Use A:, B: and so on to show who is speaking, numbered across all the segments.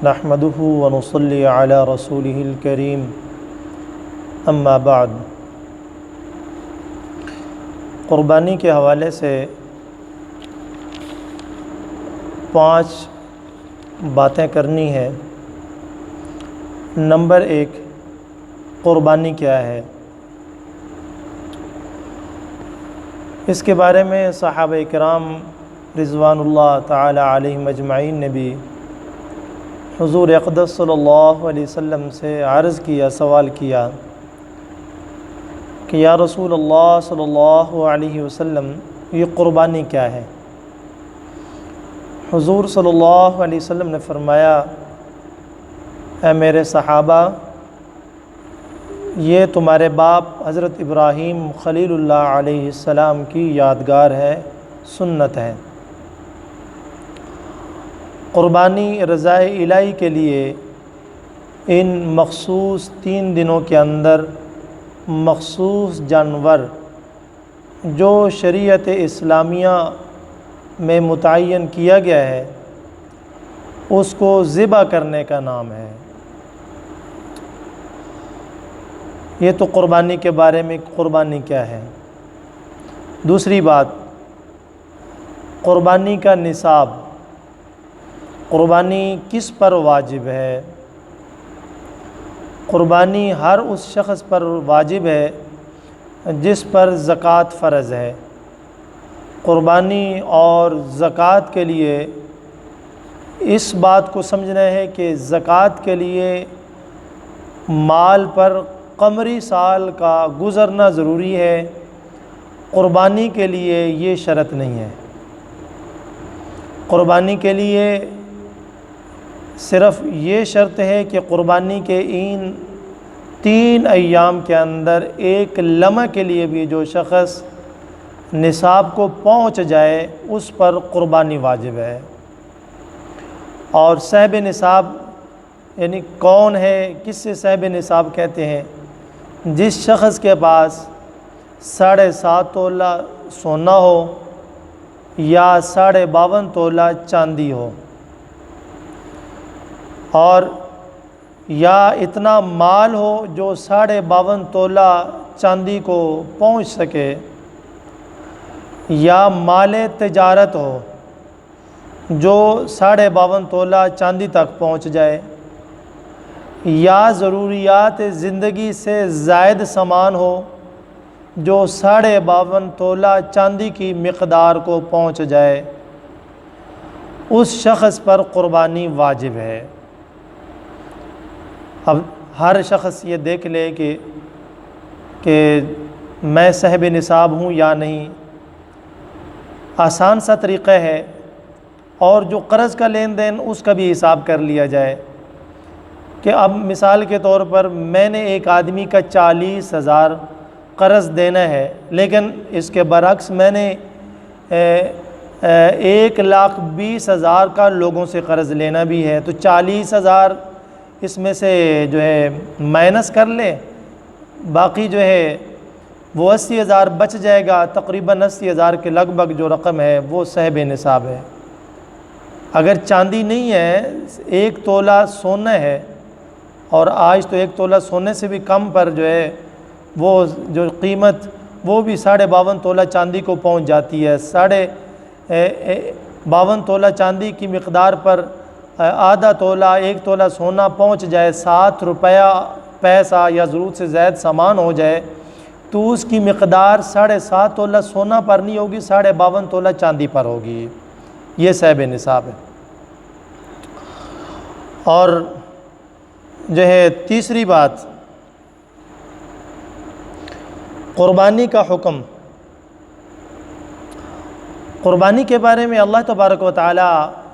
A: نحمده ونصلي على رسوله الكريم اما بعد۔ قربانی کے حوالے سے 5 باتیں کرنی ہے۔ نمبر 1، قربانی کیا ہے؟ اس کے بارے میں صحابہ کرام رضوان اللہ تعالی علیہم اجمعین نے بھی حضور اقدس صلی اللہ علیہ وسلم سے عرض کیا، سوال کیا کہ یا رسول اللہ صلی اللہ علیہ وسلم، یہ قربانی کیا ہے؟ حضور صلی اللہ علیہ وسلم نے فرمایا، اے میرے صحابہ، یہ تمہارے باپ حضرت ابراہیم خلیل اللہ علیہ السلام کی یادگار ہے، سنت ہے۔ قربانی رضا الہی کے لیے ان مخصوص 3 دنوں کے اندر مخصوص جانور جو شریعت اسلامیہ میں متعین کیا گیا ہے اس کو ذبح کرنے کا نام ہے۔ یہ تو قربانی کے بارے میں قربانی کیا ہے۔ دوسری بات، قربانی کا نصاب، قربانی کس پر واجب ہے؟ قربانی ہر اس شخص پر واجب ہے جس پر زکوٰۃ فرض ہے۔ قربانی اور زکوٰۃ کے لیے اس بات کو سمجھنا ہے کہ زکوٰۃ کے لیے مال پر قمری سال کا گزرنا ضروری ہے، قربانی کے لیے یہ شرط نہیں ہے۔ قربانی کے لیے صرف یہ شرط ہے کہ قربانی کے ان 3 ایام کے اندر ایک لمحہ کے لیے بھی جو شخص نصاب کو پہنچ جائے اس پر قربانی واجب ہے۔ اور صاحب نصاب یعنی کون ہے، کس سے صاحب نصاب کہتے ہیں؟ جس شخص کے پاس 7.5 تولہ سونا ہو یا 52.5 تولہ چاندی ہو، اور یا اتنا مال ہو جو 52.5 تولہ چاندی کو پہنچ سکے، یا مال تجارت ہو جو 52.5 تولہ چاندی تک پہنچ جائے، یا ضروریات زندگی سے زائد سامان ہو جو 52.5 تولہ چاندی کی مقدار کو پہنچ جائے، اس شخص پر قربانی واجب ہے۔ اب ہر شخص یہ دیکھ لے کہ میں صاحب نصاب ہوں یا نہیں۔ آسان سا طریقہ ہے، اور جو قرض کا لین دین اس کا بھی حساب کر لیا جائے کہ اب مثال کے طور پر میں نے ایک آدمی کا 40,000 قرض دینا ہے، لیکن اس کے برعکس میں نے 1,20,000 کا لوگوں سے قرض لینا بھی ہے، تو 40,000 اس میں سے جو ہے مائنس کر لے، باقی جو ہے وہ 80,000 بچ جائے گا۔ تقریباً 80,000 کے لگ بھگ جو رقم ہے وہ صاحب نصاب ہے۔ اگر چاندی نہیں ہے، 1 تولہ سونا ہے، اور آج تو 1 تولہ سونے سے بھی کم پر جو ہے وہ جو قیمت وہ بھی 52.5 تولہ چاندی کو پہنچ جاتی ہے۔ 52 تولہ چاندی کی مقدار پر آدھا تولہ 1 تولہ سونا پہنچ جائے، 7 روپیہ پیسہ یا ضرورت سے زائد سامان ہو جائے، تو اس کی مقدار 7.5 تولہ سونا پر نہیں ہوگی، 52.5 تولہ چاندی پر ہوگی۔ یہ صاحب نصاب ہے۔ اور جو ہے تیسری بات، قربانی کا حکم۔ قربانی کے بارے میں اللہ تبارک و تعالی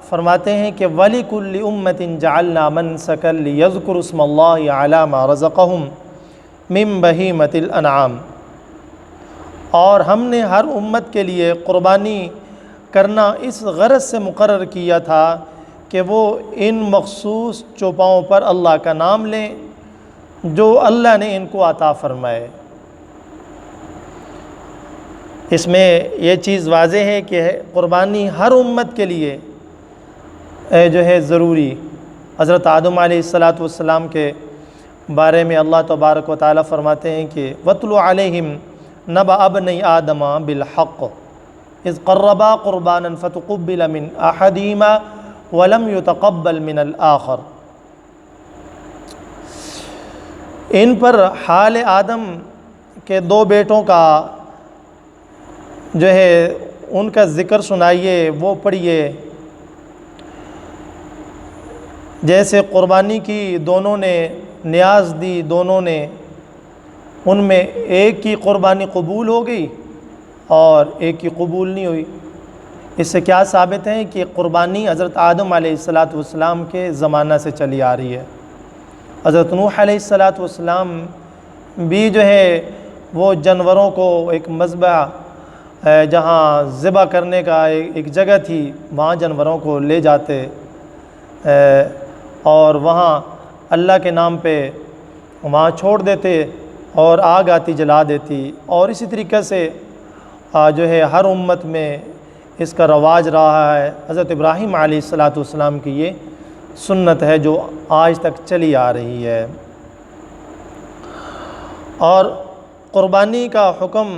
A: فرماتے ہیں کہ وَلِكُلِّ أُمَّةٍ جَعَلْنَا مَنْسَكًا لِيَذْكُرُوا اسْمَ اللَّهِ عَلَى مَا رَزَقَهُمْ مِنْ بَهِيمَةِ الْأَنْعَامِ، اور ہم نے ہر امت کے لیے قربانی کرنا اس غرض سے مقرر کیا تھا کہ وہ ان مخصوص چوپاؤں پر اللہ کا نام لیں جو اللہ نے ان کو عطا فرمائے۔ اس میں یہ چیز واضح ہے کہ قربانی ہر امت کے لیے جو ہے ضروری، حضرت آدم علیہ السلام کے بارے میں اللہ تبارک و تعالیٰ فرماتے ہیں کہ وَاتْلُ عَلَيْهِمْ نَبَأَ ابْنَيْ آدَمَ بِالْحَقِّ اِذْ قَرَّبَا قُرْبَانًا فَتُقُبِّلَ مِنْ أَحَدِهِمَا وَلَمْ يُتَقَبَّلْ مِنَ الْآخَرِ۔ ان پر حال آدم کے دو بیٹوں کا جو ہے ان کا ذکر سنائیے، وہ پڑھیے۔ جیسے قربانی کی دونوں نے، نیاز دی دونوں نے، ان میں ایک کی قربانی قبول ہو گئی اور ایک کی قبول نہیں ہوئی۔ اس سے کیا ثابت ہے کہ قربانی حضرت آدم علیہ السلام کے زمانہ سے چلی آ رہی ہے۔ حضرت نوح علیہ السلام بھی جو ہے وہ جانوروں کو ایک مذبح جہاں ذبح کرنے کا ایک جگہ تھی، وہاں جانوروں کو لے جاتے اور وہاں اللہ کے نام پہ وہاں چھوڑ دیتے اور آگ آتی جلا دیتی۔ اور اسی طریقے سے جو ہے ہر امت میں اس کا رواج رہا ہے۔ حضرت ابراہیم علیہ السلام کی یہ سنت ہے جو آج تک چلی آ رہی ہے۔ اور قربانی کا حکم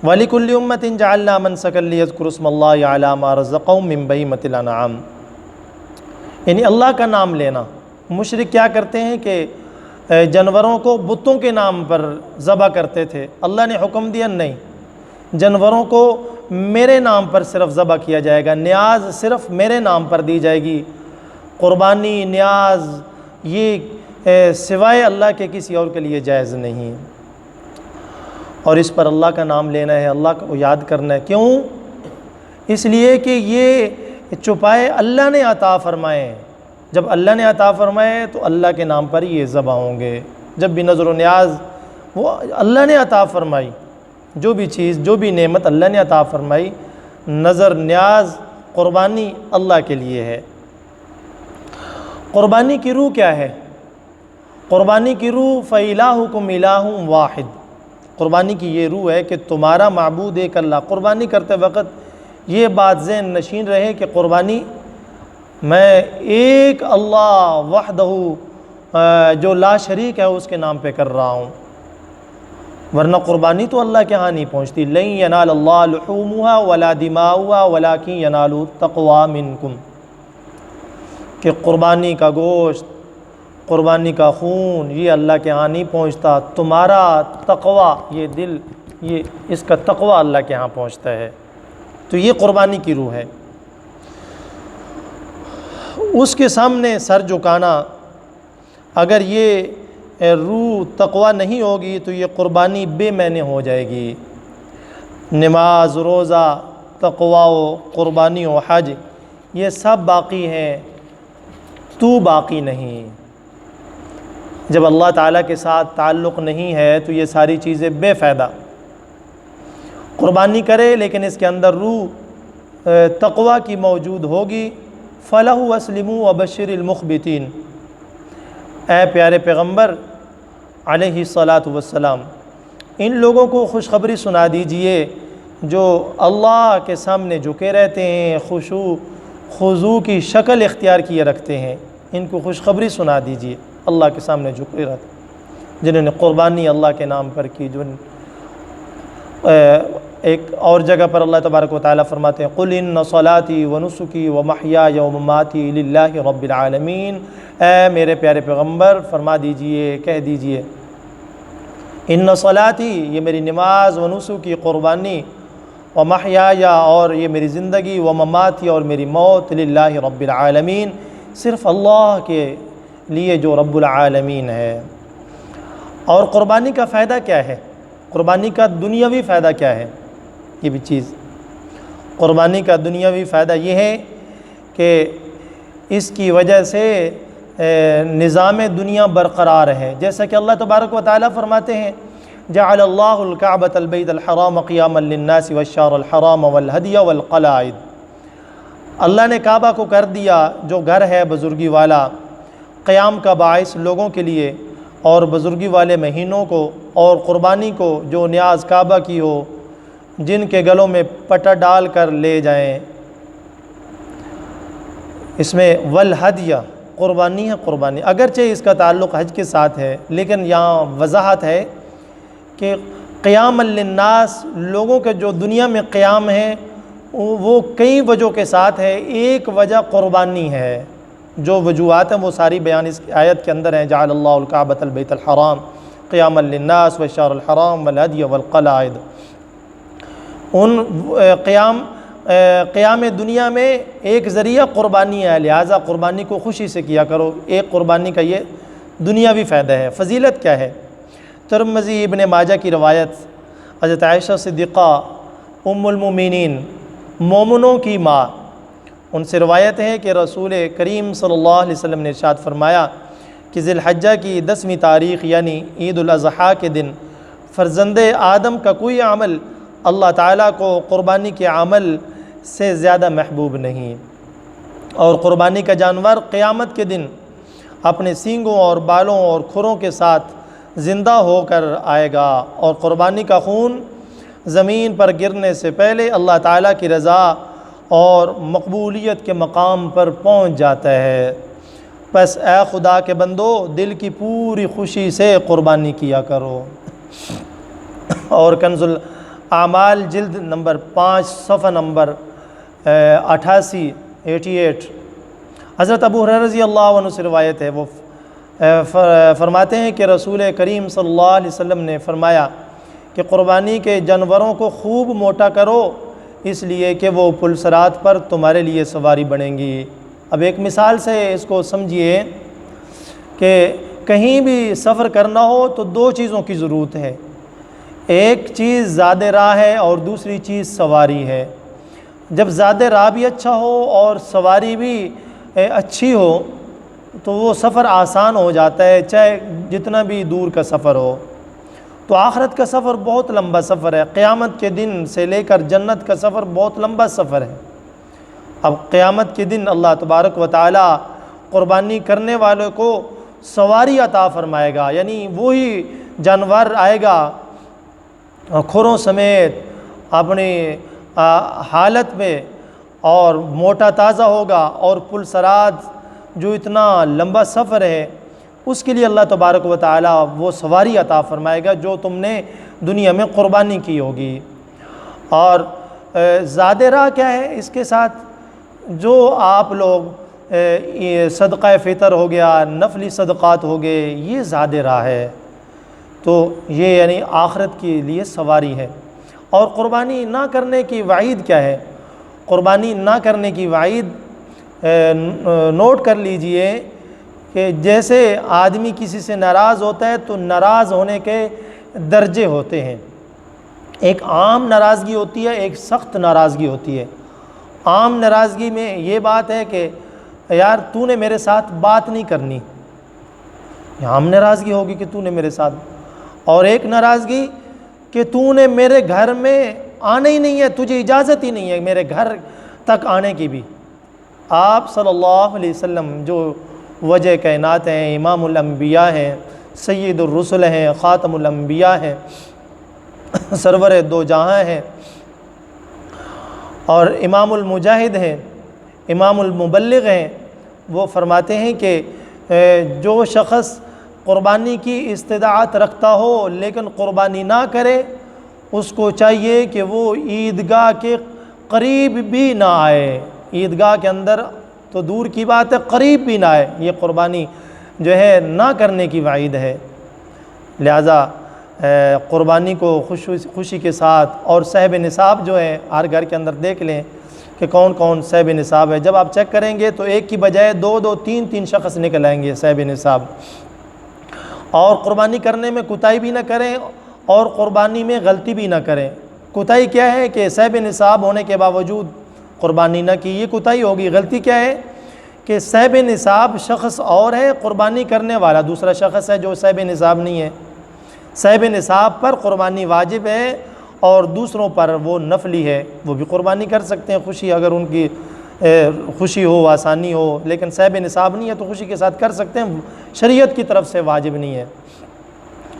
A: وَلِكُلِّ أُمَّةٍ جَعَلْنَا مَنْسَكًا لِيَذْكُرُوا اسْمَ اللَّهِ عَلَىٰ مَا رَزَقَهُم مِّن بَهِيمَةِ الْأَنْعَامِ، یعنی اللہ کا نام لینا۔ مشرک کیا کرتے ہیں کہ جانوروں کو بتوں کے نام پر ذبح کرتے تھے۔ اللہ نے حکم دیا نہیں، جانوروں کو میرے نام پر صرف ذبح کیا جائے گا، نیاز صرف میرے نام پر دی جائے گی۔ قربانی، نیاز یہ سوائے اللہ کے کسی اور کے لیے جائز نہیں، اور اس پر اللہ کا نام لینا ہے، اللہ کو یاد کرنا ہے۔ کیوں؟ اس لیے کہ یہ چھپائے اللہ نے عطا فرمائے، جب اللہ نے عطا فرمائے تو اللہ کے نام پر یہ ذبح ہوں گے۔ جب بھی نظر و نیاز وہ اللہ نے عطا فرمائی، جو بھی چیز، جو بھی نعمت اللہ نے عطا فرمائی، نظر، نیاز، قربانی اللہ کے لیے ہے۔ قربانی کی روح کیا ہے؟ قربانی کی روح فَإِلَٰهُكُمْ إِلَٰهٌ وَاحِدٌ، قربانی کی یہ روح ہے کہ تمہارا معبود ایک اللہ۔ قربانی کرتے وقت یہ بات ذہن نشین رہے کہ قربانی میں ایک اللہ وحدہ جو لا شریک ہے اس کے نام پہ کر رہا ہوں، ورنہ قربانی تو اللہ کے ہاں نہیں پہنچتی۔ لَن يَنَالَ اللَّهَ لُحُومُهَا وَلَا دِمَاؤُهَا وَلَٰكِن يَنَالُهُ التَّقْوَىٰ مِنكُمْ، کہ قربانی کا گوشت، قربانی کا خون یہ اللہ کے ہاں نہیں پہنچتا، تمہارا تقویٰ، یہ دل، یہ اس کا تقویٰ اللہ کے ہاں پہنچتا ہے۔ تو یہ قربانی کی روح ہے۔ اس کے سامنے سر جھکانا، اگر یہ روح تقویٰ نہیں ہوگی تو یہ قربانی بے معنی ہو جائے گی۔ نماز، روزہ، تقویٰ و قربانی و حج یہ سب باقی ہیں، تو باقی نہیں۔ جب اللہ تعالیٰ کے ساتھ تعلق نہیں ہے تو یہ ساری چیزیں بے فائدہ۔ قربانی کرے لیکن اس کے اندر روح تقویٰ کی موجود ہوگی۔ فَلَهُ وَاسْلِمُوا وَبَشِّرِ الْمُخْبِتِينَ، اے پیارے پیغمبر علیہ السلام، ان لوگوں کو خوشخبری سنا دیجئے جو اللہ کے سامنے جھکے رہتے ہیں، خشوع خضوع کی شکل اختیار کیے رکھتے ہیں، ان کو خوشخبری سنا دیجئے، اللہ کے سامنے جھکے رہتے ہیں، جنہوں نے قربانی اللہ کے نام پر کی۔ جو ایک اور جگہ پر اللہ تبارک و تعالیٰ فرماتے ہیں قُلْ إِنَّ صَلَاتِي وَنُسُكِي وَمَحْيَايَ وَمَمَاتِي لِلَّهِ رَبِّ الْعَالَمِينَ، اے میرے پیارے پیغمبر فرما دیجئے، کہہ دیجئے، ان صلاتی، یہ میری نماز، ونسکی قربانی، ومحیایا اور یہ میری زندگی، ومماتی اور میری موت، للہ رب العالمین، صرف اللہ کے لیے جو رب العالمین ہے۔ اور قربانی کا فائدہ کیا ہے؟ قربانی کا دنیاوی فائدہ کیا ہے؟ یہ بھی چیز، قربانی کا دنیاوی فائدہ یہ ہے کہ اس کی وجہ سے نظام دنیا برقرار ہے، جیسا کہ اللہ تبارک و تعالیٰ فرماتے ہیں جعل اللہ الکعبۃ البیت الحرام قیاما للناس والشہر الحرام والہدی والقلائد، اللہ نے کعبہ کو کر دیا جو گھر ہے بزرگی والا، قیام کا باعث لوگوں کے لیے، اور بزرگی والے مہینوں کو، اور قربانی کو جو نیاز کعبہ کی ہو، جن کے گلوں میں پٹا ڈال کر لے جائیں۔ اس میں والہدیہ، قربانی ہے قربانی، اگرچہ اس کا تعلق حج کے ساتھ ہے، لیکن یہاں وضاحت ہے کہ قیام للناس، لوگوں کے جو دنیا میں قیام ہے وہ کئی وجہ کے ساتھ ہے، ایک وجہ قربانی ہے۔ جو وجوہات ہیں وہ ساری بیان اس آیت کے اندر ہیں، جعل اللہ الکعبۃ البیت الحرام قیاما للناس والشہر الحرام والہدی والقلائد۔ ان قیام دنیا میں ایک ذریعہ قربانی ہے، لہٰذا قربانی کو خوشی سے کیا کرو۔ ایک قربانی کا یہ دنیاوی فائدہ ہے۔ فضیلت کیا ہے؟ ترمذی ابن ماجہ کی روایت، حضرت عائشہ صدیقہ ام المومنین، مومنوں کی ماں، ان سے روایت ہے کہ رسول کریم صلی اللہ علیہ وسلم نے ارشاد فرمایا کہ ذی الحجہ کی 10ویں تاریخ یعنی عید الاضحیٰ کے دن فرزند آدم کا کوئی عمل اللہ تعالیٰ کو قربانی کے عمل سے زیادہ محبوب نہیں، اور قربانی کا جانور قیامت کے دن اپنے سینگوں اور بالوں اور کھروں کے ساتھ زندہ ہو کر آئے گا، اور قربانی کا خون زمین پر گرنے سے پہلے اللہ تعالیٰ کی رضا اور مقبولیت کے مقام پر پہنچ جاتا ہے۔ پس اے خدا کے بندو، دل کی پوری خوشی سے قربانی کیا کرو۔ اور کنز الاعمال جلد نمبر 5 صفحہ نمبر 88 حضرت ابو ہریرہ رضی اللہ عنہ سے روایت ہے، وہ فرماتے ہیں کہ رسول کریم صلی اللہ علیہ وسلم نے فرمایا کہ قربانی کے جانوروں کو خوب موٹا کرو، اس لیے کہ وہ پلسرات پر تمہارے لیے سواری بنیں گی۔ اب ایک مثال سے اس کو سمجھیے کہ کہیں بھی سفر کرنا ہو تو 2 چیزوں کی ضرورت ہے، ایک چیز زاد راہ ہے اور دوسری چیز سواری ہے۔ جب زاد راہ بھی اچھا ہو اور سواری بھی اچھی ہو تو وہ سفر آسان ہو جاتا ہے، چاہے جتنا بھی دور کا سفر ہو۔ تو آخرت کا سفر بہت لمبا سفر ہے، قیامت کے دن سے لے کر جنت کا سفر بہت لمبا سفر ہے۔ اب قیامت کے دن اللہ تبارک و تعالی قربانی کرنے والوں کو سواری عطا فرمائے گا، یعنی وہی جانور آئے گا کھروں سمیت اپنی حالت میں، اور موٹا تازہ ہوگا، اور پلسرات جو اتنا لمبا سفر ہے اس کے لیے اللہ تبارک و تعالی وہ سواری عطا فرمائے گا جو تم نے دنیا میں قربانی کی ہوگی۔ اور زاد راہ کیا ہے؟ اس کے ساتھ جو آپ لوگ صدقہ فطر ہو گیا، نفلی صدقات ہو گئے، یہ زاد راہ ہے، تو یہ یعنی آخرت کے لیے سواری ہے۔ اور قربانی نہ کرنے کی وعید کیا ہے؟ قربانی نہ کرنے کی وعید نوٹ کر لیجئے کہ جیسے آدمی کسی سے ناراض ہوتا ہے تو ناراض ہونے کے درجے ہوتے ہیں، ایک عام ناراضگی ہوتی ہے، ایک سخت ناراضگی ہوتی ہے۔ عام ناراضگی میں یہ بات ہے کہ یار تو نے میرے ساتھ بات نہیں کرنی، عام ناراضگی ہوگی کہ تو نے میرے ساتھ، اور ایک ناراضگی کہ تو نے میرے گھر میں آنا ہی نہیں ہے، تجھے اجازت ہی نہیں ہے میرے گھر تک آنے کی بھی۔ آپ صلی اللہ علیہ وسلم جو وجہ کائنات ہیں، امام الانبیاء ہیں، سید الرسل ہیں، خاتم الانبیاء ہیں، سرور دو جہاں ہیں، اور امام المجاہد ہیں، امام المبلغ ہیں، وہ فرماتے ہیں کہ جو شخص قربانی کی استطاعت رکھتا ہو لیکن قربانی نہ کرے، اس کو چاہیے کہ وہ عیدگاہ کے قریب بھی نہ آئے، عیدگاہ کے اندر تو دور کی بات ہے، قریب بھی نہ آئے۔ یہ قربانی جو ہے نہ کرنے کی وعید ہے۔ لہٰذا قربانی کو خوشی کے ساتھ، اور صاحب نصاب جو ہے ہر گھر کے اندر دیکھ لیں کہ کون کون صاحب نصاب ہے۔ جب آپ چیک کریں گے تو ایک کی بجائے 2 3 شخص نکل آئیں گے صاحب نصاب۔ اور قربانی کرنے میں کوتاہی بھی نہ کریں، اور قربانی میں غلطی بھی نہ کریں۔ کوتاہی کیا ہے کہ صاحب نصاب ہونے کے باوجود قربانی نہ کی، یہ کوتاہی ہوگی۔ غلطی کیا ہے کہ صاحب نصاب شخص اور ہے، قربانی کرنے والا دوسرا شخص ہے جو صاحب نصاب نہیں ہے۔ صاحب نصاب پر قربانی واجب ہے اور دوسروں پر وہ نفلی ہے، وہ بھی قربانی کر سکتے ہیں، خوشی اگر ان کی خوشی ہو، آسانی ہو، لیکن صاحب نصاب نہیں ہے تو خوشی کے ساتھ کر سکتے ہیں، شریعت کی طرف سے واجب نہیں ہے۔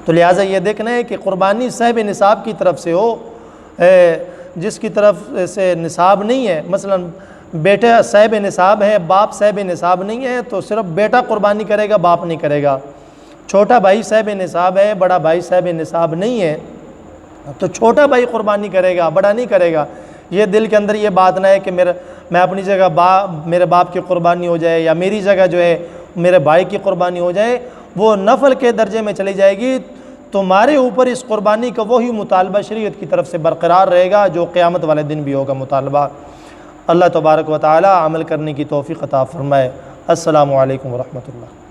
A: تو لہٰذا یہ دیکھنا ہے کہ قربانی صاحب نصاب کی طرف سے ہو، جس کی طرف سے نصاب نہیں ہے، مثلا بیٹا صاحب نصاب ہے، باپ صاحب نصاب نہیں ہے تو صرف بیٹا قربانی کرے گا، باپ نہیں کرے گا۔ چھوٹا بھائی صاحب نصاب ہے، بڑا بھائی صاحب نصاب نہیں ہے تو چھوٹا بھائی قربانی کرے گا، بڑا نہیں کرے گا۔ یہ دل کے اندر یہ بات نہ ہے کہ میں اپنی جگہ میرے باپ کی قربانی ہو جائے یا میری جگہ جو ہے میرے بھائی کی قربانی ہو جائے، وہ نفل کے درجے میں چلی جائے گی۔ تمہارے اوپر اس قربانی کا وہی مطالبہ شریعت کی طرف سے برقرار رہے گا جو قیامت والے دن بھی ہوگا مطالبہ۔ اللہ تبارک و تعالی عمل کرنے کی توفیق عطا فرمائے۔ السلام علیکم ورحمۃ اللہ۔